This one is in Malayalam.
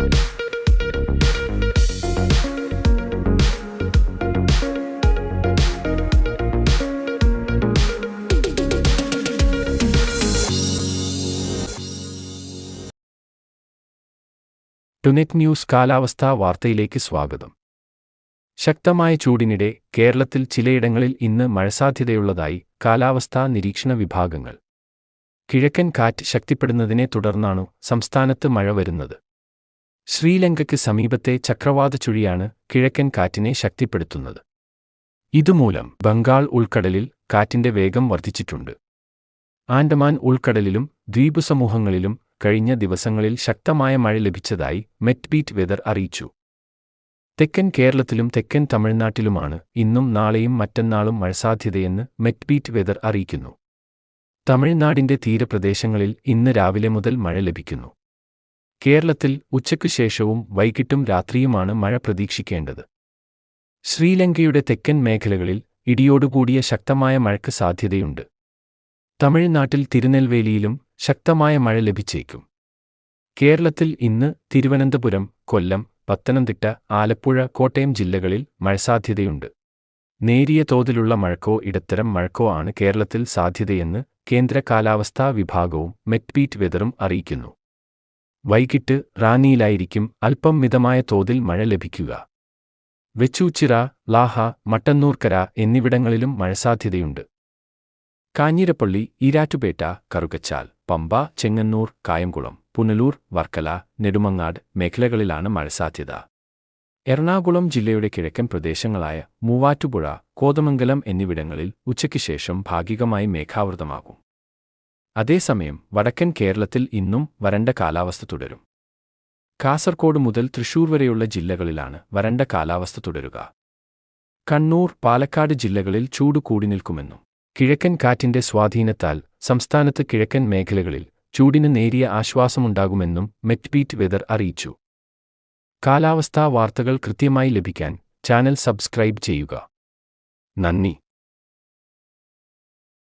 ടുനെറ്റ് ന്യൂസ് കാലാവസ്ഥാ വാർത്തയിലേക്ക് സ്വാഗതം. ശക്തമായ ചൂടിനിടെ കേരളത്തിൽ ചിലയിടങ്ങളിൽ ഇന്ന് മഴസാധ്യതയുള്ളതായി കാലാവസ്ഥാ നിരീക്ഷണ വിഭാഗങ്ങൾ. കിഴക്കൻ കാറ്റ് ശക്തിപ്പെടുന്നതിനെ തുടർന്നാണു സംസ്ഥാനത്ത് മഴ വരുന്നത്. ശ്രീലങ്കയ്ക്ക് സമീപത്തെ ചക്രവാത ചുഴിയാണ് കിഴക്കൻ കാറ്റിനെ ശക്തിപ്പെടുത്തുന്നത്. ഇതുമൂലം ബംഗാൾ ഉൾക്കടലിൽ കാറ്റിന്റെ വേഗം വർദ്ധിച്ചിട്ടുണ്ട്. ആൻഡമാൻ ഉൾക്കടലിലും ദ്വീപുസമൂഹങ്ങളിലും കഴിഞ്ഞ ദിവസങ്ങളിൽ ശക്തമായ മഴ ലഭിച്ചതായി മെറ്റ്ബീറ്റ് വെതർ അറിയിച്ചു. തെക്കൻ കേരളത്തിലും തെക്കൻ തമിഴ്നാട്ടിലുമാണ് ഇന്നും നാളെയും മറ്റന്നാളും മഴസാധ്യതയെന്ന് മെറ്റ്ബീറ്റ് വെതർ അറിയിക്കുന്നു. തമിഴ്നാടിന്റെ തീരപ്രദേശങ്ങളിൽ ഇന്ന് രാവിലെ മുതൽ മഴ ലഭിക്കുന്നു. കേരളത്തിൽ ഉച്ചയ്ക്കു ശേഷവും വൈകിട്ടും രാത്രിയുമാണ് മഴ പ്രതീക്ഷിക്കേണ്ടത്. ശ്രീലങ്കയുടെ തെക്കൻ മേഖലകളിൽ ഇടിയോടുകൂടിയ ശക്തമായ മഴയ്ക്ക് സാധ്യതയുണ്ട്. തമിഴ്നാട്ടിൽ തിരുനെൽവേലിയിലും ശക്തമായ മഴ ലഭിച്ചേക്കും. കേരളത്തിൽ ഇന്ന് തിരുവനന്തപുരം, കൊല്ലം, പത്തനംതിട്ട, ആലപ്പുഴ, കോട്ടയം ജില്ലകളിൽ മഴസാധ്യതയുണ്ട്. നേരിയ തോതിലുള്ള മഴക്കോ ഇടത്തരം മഴക്കോ ആണ് കേരളത്തിൽ സാധ്യതയെന്ന് കേന്ദ്ര കാലാവസ്ഥാ വിഭാഗവും മെറ്റ്ബീറ്റ് വെതറും അറിയിക്കുന്നു. വൈകിട്ട് റാന്നിയിലായിരിക്കും അല്പം മിതമായ തോതിൽ മഴ ലഭിക്കുക. വെച്ചൂച്ചിറ, ലാഹ, മട്ടന്നൂർക്കര എന്നിവിടങ്ങളിലും മഴസാധ്യതയുണ്ട്. കാഞ്ഞിരപ്പള്ളി, ഈരാറ്റുപേട്ട, കറുകച്ചാൽ, പമ്പ, ചെങ്ങന്നൂർ, കായംകുളം, പുനലൂർ, വർക്കല, നെടുമങ്ങാട് മേഖലകളിലാണ് മഴസാധ്യത. എറണാകുളം ജില്ലയുടെ കിഴക്കൻ പ്രദേശങ്ങളായ മൂവാറ്റുപുഴ, കോതമംഗലം എന്നിവിടങ്ങളിൽ ഉച്ചയ്ക്ക് ശേഷം ഭാഗികമായി മേഘാവൃതമാകും. അതേസമയം വടക്കൻ കേരളത്തിൽ ഇന്നും വരണ്ട കാലാവസ്ഥ തുടരും. കാസർകോട് മുതൽ തൃശൂർ വരെയുള്ള ജില്ലകളിലാണ് വരണ്ട കാലാവസ്ഥ തുടരുക. കണ്ണൂർ, പാലക്കാട് ജില്ലകളിൽ ചൂട് കൂടി നിൽക്കുമെന്നും കിഴക്കൻ കാറ്റിന്റെ സ്വാധീനത്താൽ സംസ്ഥാനത്ത് കിഴക്കൻ മേഖലകളിൽ ചൂടിന് നേരിയ ആശ്വാസമുണ്ടാകുമെന്നും മെറ്റ്ബീറ്റ് വെതർ അറിയിച്ചു. കാലാവസ്ഥാ വാർത്തകൾ കൃത്യമായി ലഭിക്കാൻ ചാനൽ സബ്സ്ക്രൈബ് ചെയ്യുക. നന്ദി.